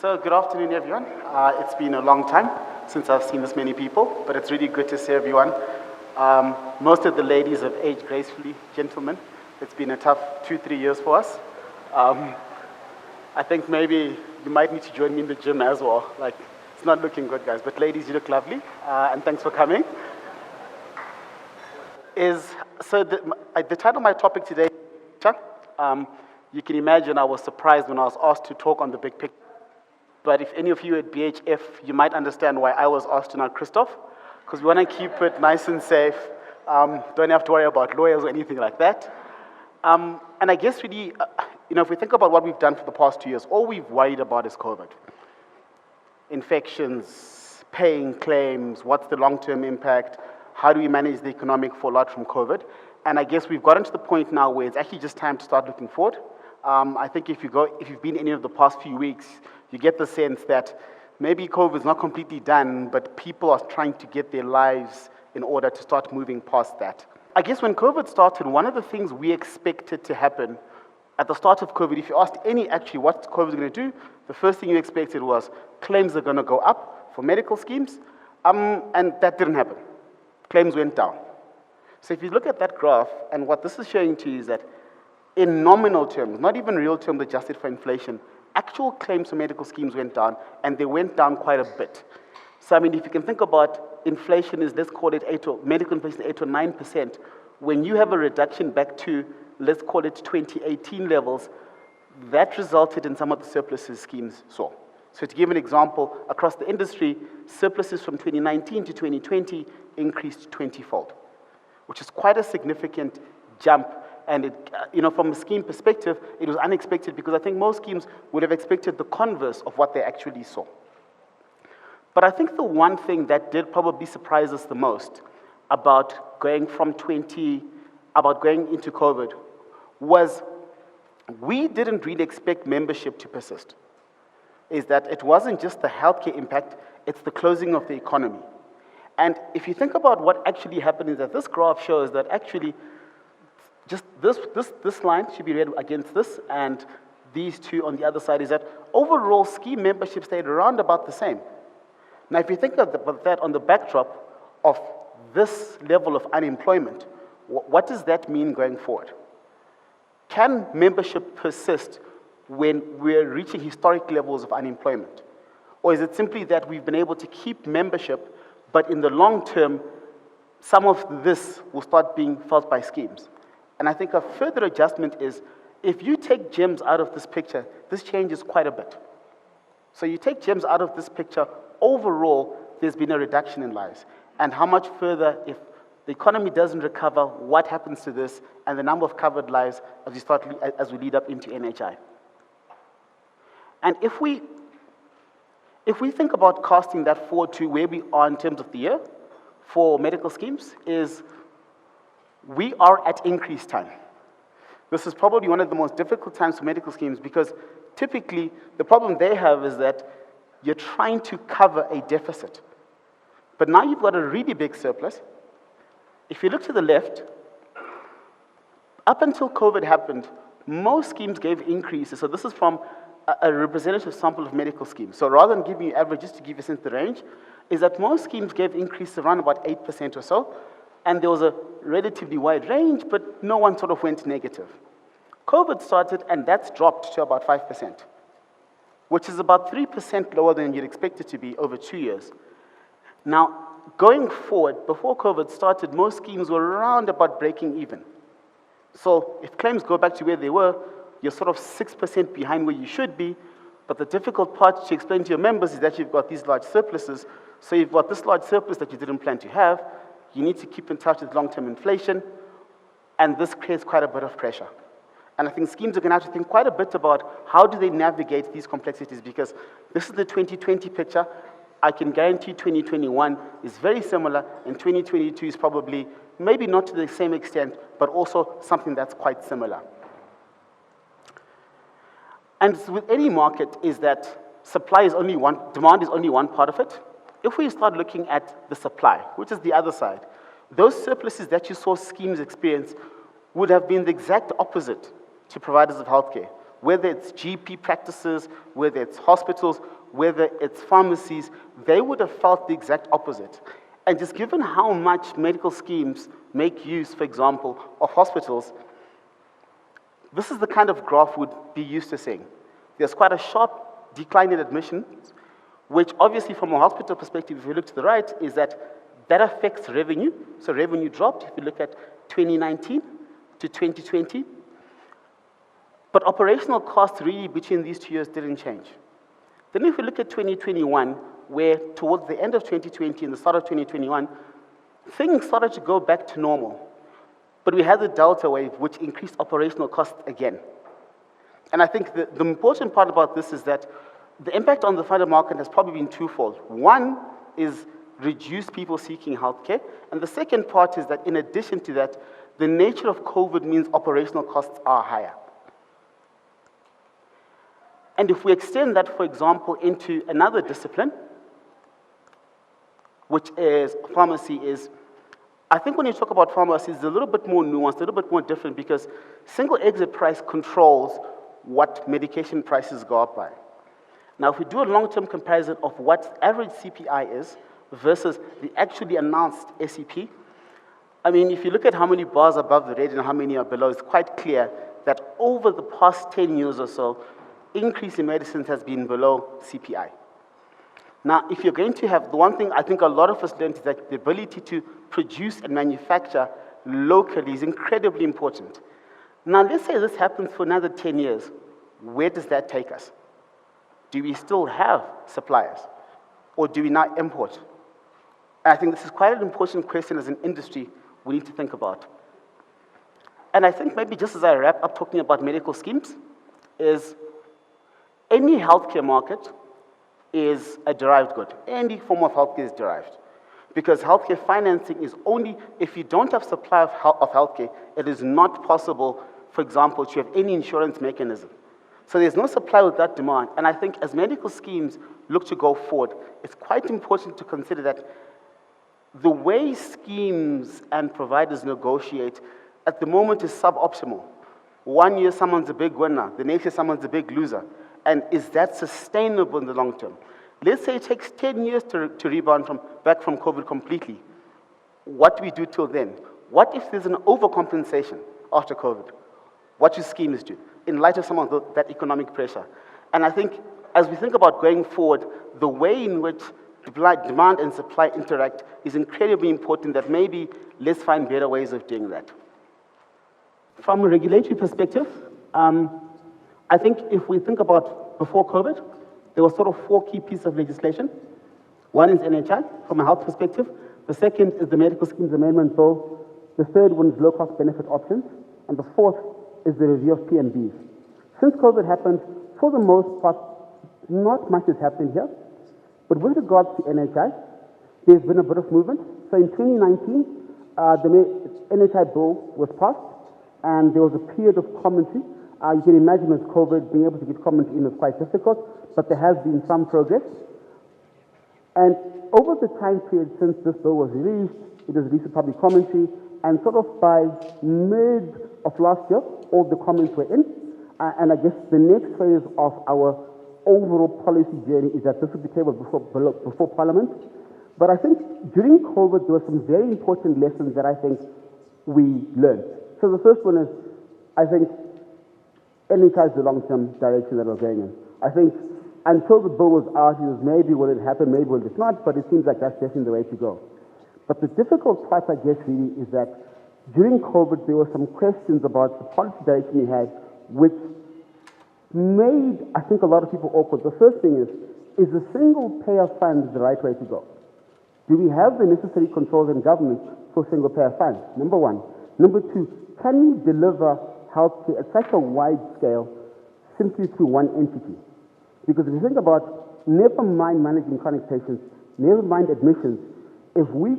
So good afternoon, everyone. It's been a long time since I've seen this many people, but it's really good to see everyone. Most of the ladies have aged gracefully. Gentlemen, it's been a tough 2-3 years for us. I think maybe you might need to join me in the gym as well. Like, it's not looking good, guys, but ladies, you look lovely, and thanks for coming. The title of my topic today, you can imagine I was surprised when I was asked to talk on the big picture. But if any of you at BHF, you might understand why I was asked to, not Christoph, because we want to keep it nice and safe. Don't have to worry about lawyers or anything like that. And I guess really, if we think about what we've done for the past 2 years, all we've worried about is COVID. Infections, paying claims, what's the long-term impact, how do we manage the economic fallout from COVID? And I guess we've gotten to the point now where it's actually just time to start looking forward. I think if you've been any of the past few weeks, you get the sense that maybe COVID is not completely done, but people are trying to get their lives in order to start moving past that. I guess when COVID started, one of the things we expected to happen at the start of COVID, if you asked actually what COVID is going to do, the first thing you expected was claims are going to go up for medical schemes, and that didn't happen. Claims went down. So if you look at that graph, and what this is showing to you is that in nominal terms, not even real terms adjusted for inflation, actual claims for medical schemes went down, and they went down quite a bit. So, I mean, if you can think about inflation is, let's call it medical inflation 8 or 9%, when you have a reduction back to, let's call it 2018 levels, that resulted in some of the surpluses schemes saw. So to give an example, across the industry, surpluses from 2019 to 2020 increased 20-fold, which is quite a significant jump. And from a scheme perspective, it was unexpected because I think most schemes would have expected the converse of what they actually saw. But I think the one thing that did probably surprise us the most about going into COVID was we didn't really expect membership to persist. Is that it wasn't just the healthcare impact, it's the closing of the economy. And if you think about what actually happened is that this graph shows that actually just this line should be read against this, and these two on the other side is that overall scheme membership stayed around about the same. Now, if you think about that on the backdrop of this level of unemployment, what does that mean going forward? Can membership persist when we're reaching historic levels of unemployment? Or is it simply that we've been able to keep membership, but in the long term, some of this will start being felt by schemes? And I think a further adjustment is, if you take GEMS out of this picture, this changes quite a bit. So you take GEMS out of this picture, overall, there's been a reduction in lives. And how much further, if the economy doesn't recover, what happens to this and the number of covered lives as we lead up into NHI? And if we think about casting that forward to where we are in terms of the year for medical schemes, is we are at increase time. This is probably one of the most difficult times for medical schemes because typically the problem they have is that you're trying to cover a deficit. But now you've got a really big surplus. If you look to the left, up until COVID happened, most schemes gave increases. So this is from a representative sample of medical schemes. So rather than giving you averages to give you a sense of the range, is that most schemes gave increases around about 8% or so. And there was a relatively wide range, but no one sort of went negative. COVID started, and that's dropped to about 5%, which is about 3% lower than you'd expect it to be over 2 years. Now, going forward, before COVID started, most schemes were around about breaking even. So if claims go back to where they were, you're sort of 6% behind where you should be, but the difficult part to explain to your members is that you've got these large surpluses. So you've got this large surplus that you didn't plan to have. You need to keep in touch with long-term inflation, and this creates quite a bit of pressure. And I think schemes are going to have to think quite a bit about how do they navigate these complexities, because this is the 2020 picture. I can guarantee 2021 is very similar, and 2022 is probably, maybe not to the same extent, but also something that's quite similar. And with any market is that demand is only one part of it. If we start looking at the supply, which is the other side, those surpluses that you saw schemes experience would have been the exact opposite to providers of healthcare. whether it's GP practices, whether it's hospitals, whether it's pharmacies, they would have felt the exact opposite. And just given how much medical schemes make use, for example, of hospitals, this is the kind of graph we'd be used to seeing. There's quite a sharp decline in admissions, which obviously from a hospital perspective, if you look to the right, is that affects revenue. So revenue dropped if you look at 2019 to 2020. But operational costs really between these 2 years didn't change. Then if we look at 2021, where towards the end of 2020 and the start of 2021, things started to go back to normal. But we had the Delta wave, which increased operational costs again. And I think the important part about this is that the impact on the funded market has probably been twofold. One is reduced people seeking healthcare, and the second part is that in addition to that, the nature of COVID means operational costs are higher. And if we extend that, for example, into another discipline, which is pharmacy, I think when you talk about pharmacy, it's a little bit more nuanced, a little bit more different, because single exit price controls what medication prices go up by. Now, if we do a long-term comparison of what average CPI is versus the actually announced SEP, I mean, if you look at how many bars above the red and how many are below, it's quite clear that over the past 10 years or so, increase in medicines has been below CPI. Now, if you're going to have, the one thing I think a lot of us learned is that the ability to produce and manufacture locally is incredibly important. Now, let's say this happens for another 10 years. Where does that take us? Do we still have suppliers? Or do we now import? And I think this is quite an important question as an industry we need to think about. And I think maybe just as I wrap up talking about medical schemes, is any healthcare market is a derived good. Any form of healthcare is derived. Because healthcare financing is only, if you don't have supply of healthcare, it is not possible, for example, to have any insurance mechanism. So there's no supply without demand. And I think as medical schemes look to go forward, it's quite important to consider that the way schemes and providers negotiate at the moment is suboptimal. 1 year someone's a big winner, the next year someone's a big loser. And is that sustainable in the long term? Let's say it takes 10 years to rebound back from COVID completely. What do we do till then? What if there's an overcompensation after COVID? What do schemes do in light of some of that economic pressure? And I think as we think about going forward, the way in which demand and supply interact is incredibly important, that maybe let's find better ways of doing that. From a regulatory perspective, I think if we think about before COVID, there were sort of 4 key pieces of legislation. One is NHI, from a health perspective. The second is the Medical Schemes Amendment Bill. The third one is low-cost benefit options. And the fourth is the review of PMBs. Since COVID happened, for the most part, not much has happened here. But with regards to NHI, there's been a bit of movement. So in 2019, the NHI bill was passed, and there was a period of commentary. You can imagine with COVID, being able to get commentary in was quite difficult, but there has been some progress. And over the time period since this bill was released, it was released to public commentary, and sort of by mid of last year, all the comments were in. And I guess the next phase of our overall policy journey is that this will be tabled before Parliament. But I think during COVID, there were some very important lessons that I think we learned. So the first one is, I think, NHI is the long-term direction that we're going in. I think until the bill was out, it was maybe will it happen, maybe will it not, but it seems like that's definitely the way to go. But the difficult part, I guess, really is that during COVID, there were some questions about the policy direction we had, which made, I think, a lot of people awkward. The first thing is the single-payer fund the right way to go? Do we have the necessary controls in government for single-payer funds? Number one. Number two, can we deliver healthcare at such a wide scale simply through one entity? Because if you think about, never mind managing chronic patients, never mind admissions, if we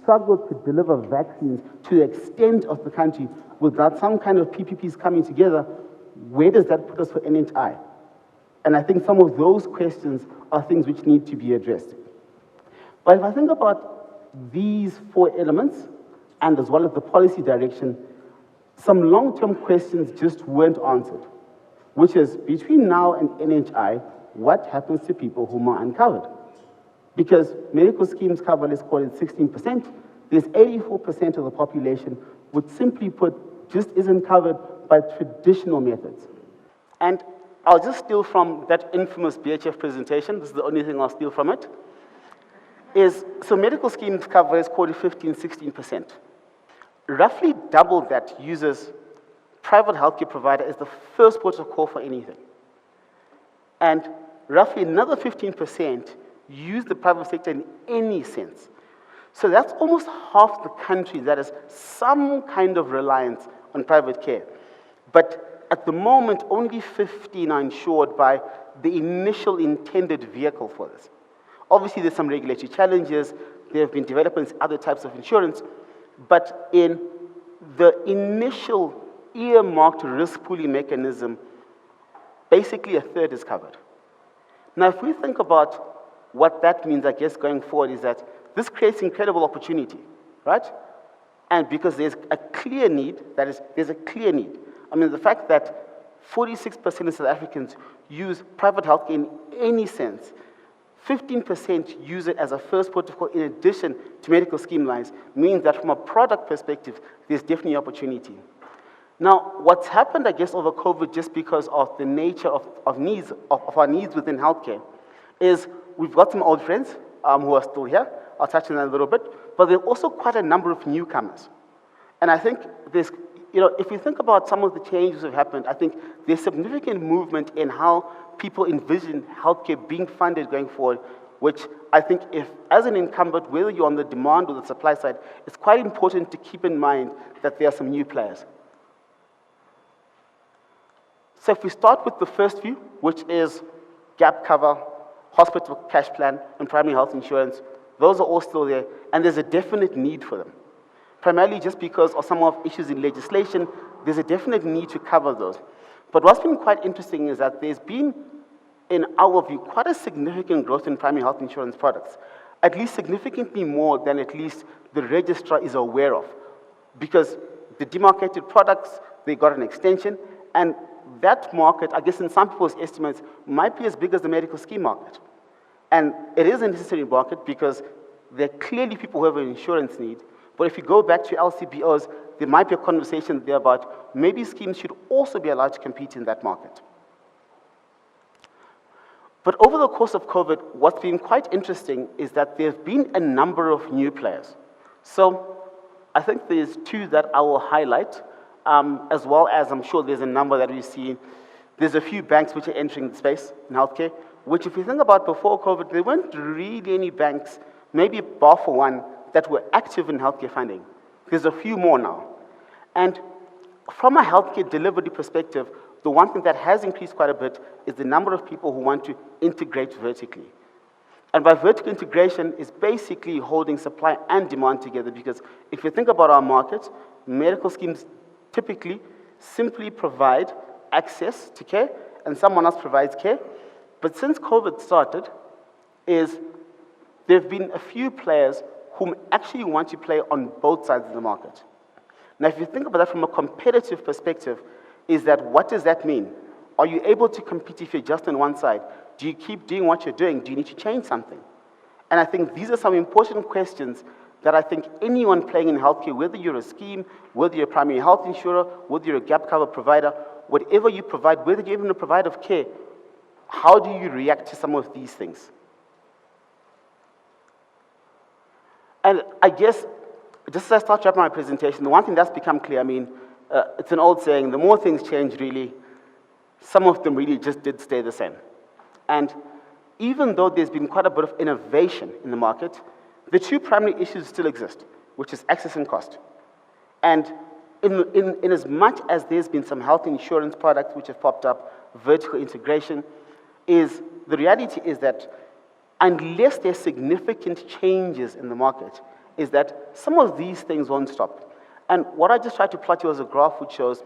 struggle to deliver vaccines to the extent of the country without some kind of PPPs coming together, where does that put us for NHI? And I think some of those questions are things which need to be addressed. But if I think about these 4 elements, and as well as the policy direction, some long-term questions just weren't answered. which is between now and NHI, what happens to people whom are uncovered? Because medical schemes cover, let's call it 16%, there's 84% of the population which simply put just isn't covered by traditional methods. And I'll just steal from that infamous BHF presentation, this is the only thing I'll steal from it, so medical schemes cover, let's call it 15, 16%. Roughly double that uses private healthcare provider as the first port of call for anything. And roughly another 15% use the private sector in any sense. So that's almost half the country that has some kind of reliance on private care. But at the moment, only 15 are insured by the initial intended vehicle for this. Obviously, there's some regulatory challenges. There have been developments in other types of insurance. But in the initial earmarked risk pooling mechanism, basically a third is covered. Now, if we think about what that means, I guess, going forward, is that this creates incredible opportunity, right? And because there's a clear need, that is, there's a clear need. I mean, the fact that 46% of South Africans use private healthcare in any sense, 15% use it as a first protocol in addition to medical scheme lines, means that from a product perspective, there's definitely opportunity. Now, what's happened, I guess, over COVID, just because of the nature of our needs within healthcare, is we've got some old friends who are still here. I'll touch on that a little bit. But there are also quite a number of newcomers. And I think there's, if we think about some of the changes that have happened, I think there's significant movement in how people envision healthcare being funded going forward, which I think if, as an incumbent, whether you're on the demand or the supply side, it's quite important to keep in mind that there are some new players. So if we start with the first few, which is gap cover, hospital cash plan, and primary health insurance, those are all still there, and there's a definite need for them. Primarily just because of some of issues in legislation, there's a definite need to cover those. But what's been quite interesting is that there's been, in our view, quite a significant growth in primary health insurance products, at least significantly more than at least the registrar is aware of. Because the demarcated products, they got an extension, and that market, I guess in some people's estimates, might be as big as the medical scheme market. And it is a necessary market because there are clearly people who have an insurance need. But if you go back to LCBOs, there might be a conversation there about maybe schemes should also be allowed to compete in that market. But over the course of COVID, what's been quite interesting is that there have been a number of new players. So I think there's two that I will highlight, as well as I'm sure there's a number that we see. There's a few banks which are entering the space in healthcare, which if you think about before COVID, there weren't really any banks, maybe bar for one, that were active in healthcare funding. There's a few more now. And from a healthcare delivery perspective, the one thing that has increased quite a bit is the number of people who want to integrate vertically. And by vertical integration is basically holding supply and demand together, because if you think about our market, medical schemes typically simply provide access to care and someone else provides care. But since COVID started, there have been a few players whom actually want to play on both sides of the market. Now, if you think about that from a competitive perspective, is that what does that mean? Are you able to compete if you're just on one side? Do you keep doing what you're doing? Do you need to change something? And I think these are some important questions that I think anyone playing in healthcare, whether you're a scheme, whether you're a primary health insurer, whether you're a gap cover provider, whatever you provide, whether you're even a provider of care, how do you react to some of these things? And I guess, just as I start wrapping my presentation, the one thing that's become clear, I mean, it's an old saying, the more things change, really, some of them really just did stay the same. And even though there's been quite a bit of innovation in the market, the two primary issues still exist, which is access and cost. And in as much as there's been some health insurance products which have popped up, vertical integration, the reality is that unless there's significant changes in the market, is that some of these things won't stop. And what I just tried to plot here was a graph which shows,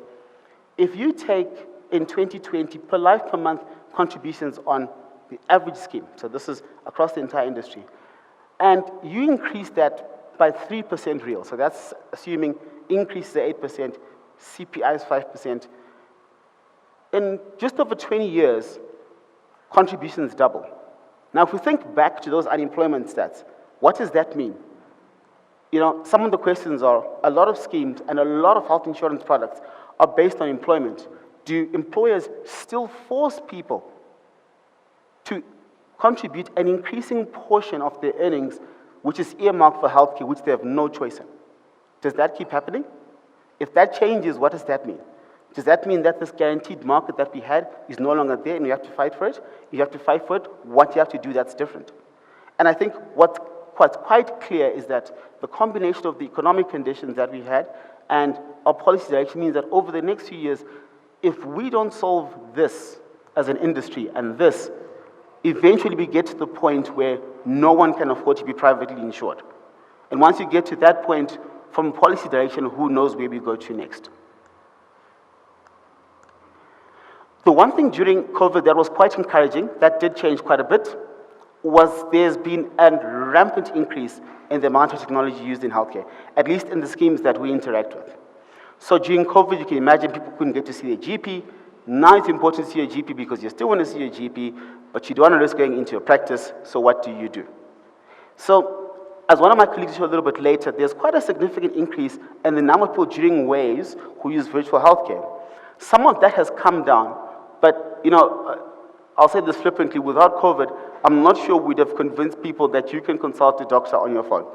if you take in 2020 per life per month contributions on the average scheme, so this is across the entire industry, and you increase that by 3% real, so that's assuming increases are 8%, CPI is 5%, In just over 20 years, contributions double. Now, if we think back to those unemployment stats, what does that mean? Some of the questions are, a lot of schemes and a lot of health insurance products are based on employment. Do employers still force people to contribute an increasing portion of their earnings, which is earmarked for healthcare, which they have no choice in? Does that keep happening? If that changes, what does that mean? Does that mean that this guaranteed market that we had is no longer there and you have to fight for it? If you have to fight for it, what you have to do that's different? And I think what's quite clear is that the combination of the economic conditions that we had and our policy direction means that over the next few years, if we don't solve this as an industry and this, eventually we get to the point where no one can afford to be privately insured. And once you get to that point, from policy direction, who knows where we go to next? The one thing during COVID that was quite encouraging, that did change quite a bit, was there's been a rampant increase in the amount of technology used in healthcare, at least in the schemes that we interact with. So during COVID, you can imagine people couldn't get to see their GP. Now it's important to see your GP because you still want to see your GP, but you don't want to risk going into your practice, so what do you do? So, as one of my colleagues showed a little bit later, there's quite a significant increase in the number of people during waves who use virtual healthcare. Some of that has come down, but I'll say this flippantly, without COVID, I'm not sure we'd have convinced people that you can consult a doctor on your phone.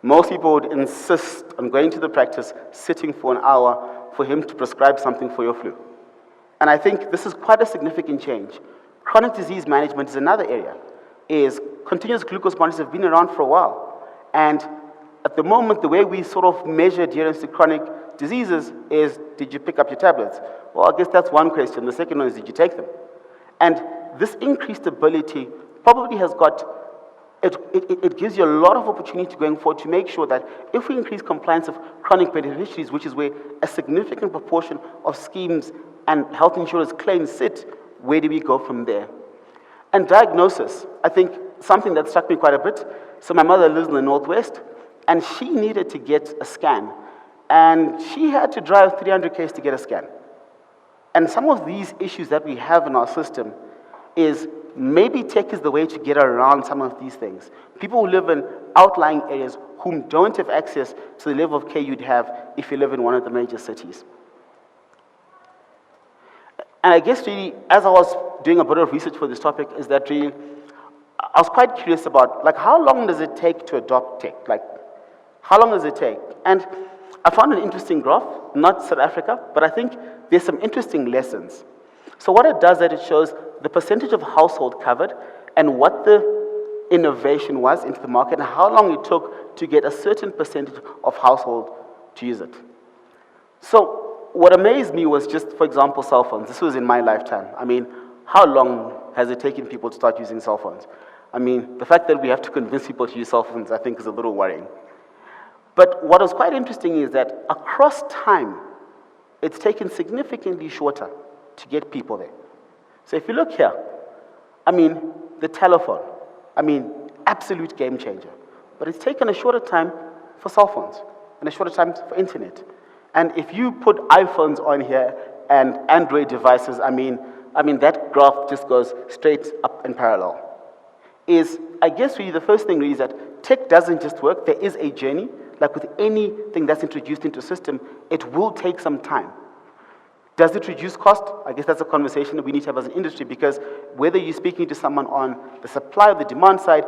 Most people would insist on going to the practice, sitting for an hour for him to prescribe something for your flu. And I think this is quite a significant change. Chronic disease management is another area. Continuous glucose monitors have been around for a while. And at the moment, the way we sort of measure adherence to chronic diseases is, did you pick up your tablets? Well, I guess that's one question. The second one is, did you take them? And this increased ability probably has it gives you a lot of opportunity going forward to make sure that if we increase compliance of chronic beneficiaries, which is where a significant proportion of schemes and health insurance claims sit, where do we go from there? And diagnosis, I think something that struck me quite a bit. So my mother lives in the Northwest, and she needed to get a scan. And she had to drive 300 km to get a scan. And some of these issues that we have in our system is maybe tech is the way to get around some of these things. People who live in outlying areas who don't have access to the level of care you'd have if you live in one of the major cities. And I guess really, as I was doing a bit of research for this topic, is that really, I was quite curious about, how long does it take to adopt tech? How long does it take? And I found an interesting graph, not South Africa, but I think there's some interesting lessons. So what it does is that it shows the percentage of household covered and what the innovation was into the market and how long it took to get a certain percentage of household to use it. So what amazed me was just, for example, cell phones. This was in my lifetime. How long has it taken people to start using cell phones? The fact that we have to convince people to use cell phones, I think, is a little worrying. But what was quite interesting is that across time, it's taken significantly shorter to get people there. So if you look here, the telephone, absolute game changer. But it's taken a shorter time for cell phones and a shorter time for internet. And if you put iPhones on here and Android devices, that graph just goes straight up in parallel. I guess really the first thing really is that tech doesn't just work, there is a journey. Like with anything that's introduced into a system, it will take some time. Does it reduce cost? I guess that's a conversation that we need to have as an industry, because whether you're speaking to someone on the supply or the demand side,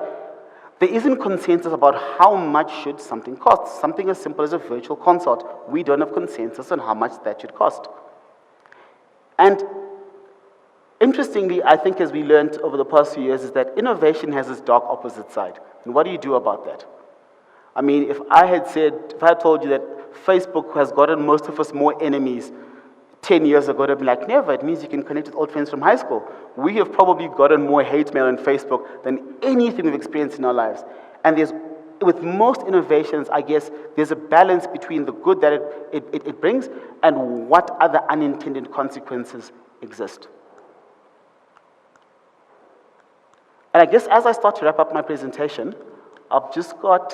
there isn't consensus about how much should something cost. Something as simple as a virtual consult, we don't have consensus on how much that should cost. And interestingly, I think as we learned over the past few years, is that innovation has its dark opposite side. And what do you do about that? If I had told you that Facebook has gotten most of us more enemies 10 years ago, they'd be like, never, it means you can connect with old friends from high school. We have probably gotten more hate mail on Facebook than anything we've experienced in our lives. And with most innovations, I guess, there's a balance between the good that it brings and what other unintended consequences exist. And I guess as I start to wrap up my presentation, I've just got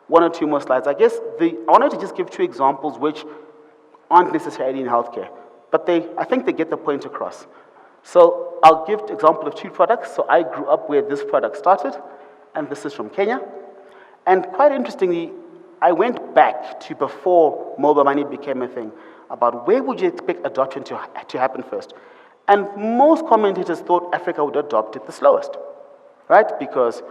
one or two more slides. I wanted to just give two examples which aren't necessarily in healthcare, but I think they get the point across. So I'll give an example of two products. So I grew up where this product started, and this is from Kenya. And quite interestingly, I went back to before mobile money became a thing, about where would you expect adoption to happen first. And most commentators thought Africa would adopt it the slowest, right? Because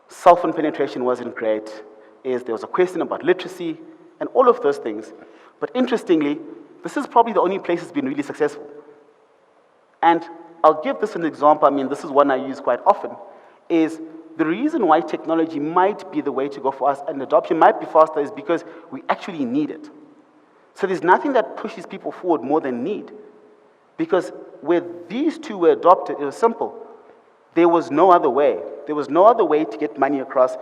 cell phone penetration wasn't great, there was a question about literacy, and all of those things. But interestingly, this is probably the only place it's been really successful. And I'll give this an example, this is one I use quite often, is the reason why technology might be the way to go for us and adoption might be faster is because we actually need it. So there's nothing that pushes people forward more than need. Because where these two were adopted, it was simple. There was no other way. There was no other way to get money across.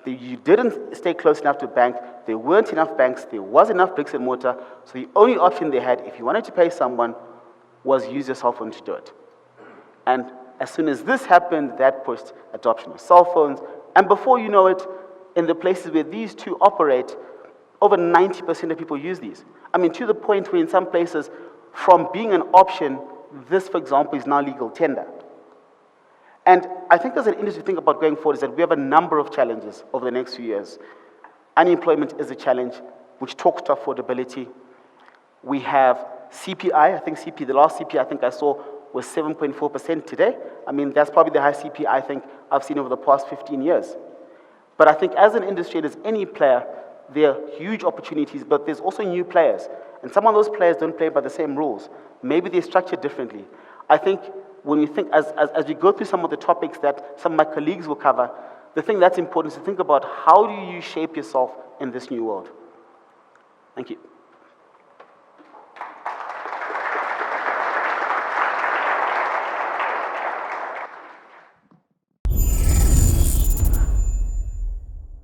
You didn't stay close enough to a bank. There weren't enough banks. There was enough bricks and mortar. So the only option they had, if you wanted to pay someone, was use your cell phone to do it. And as soon as this happened, that pushed adoption of cell phones. And before you know it, in the places where these two operate, over 90% of people use these. To the point where in some places, from being an option, this, for example, is now legal tender. And I think as an industry, think about going forward is that we have a number of challenges over the next few years. Unemployment is a challenge, which talks to affordability. We have CPI, the last CPI I think I saw was 7.4% today. That's probably the highest CPI I think I've seen over the past 15 years. But I think as an industry, as any player, there are huge opportunities, but there's also new players. And some of those players don't play by the same rules. Maybe they're structured differently. I think when we think, as we go through some of the topics that some of my colleagues will cover, the thing that's important is to think about how do you shape yourself in this new world. Thank you.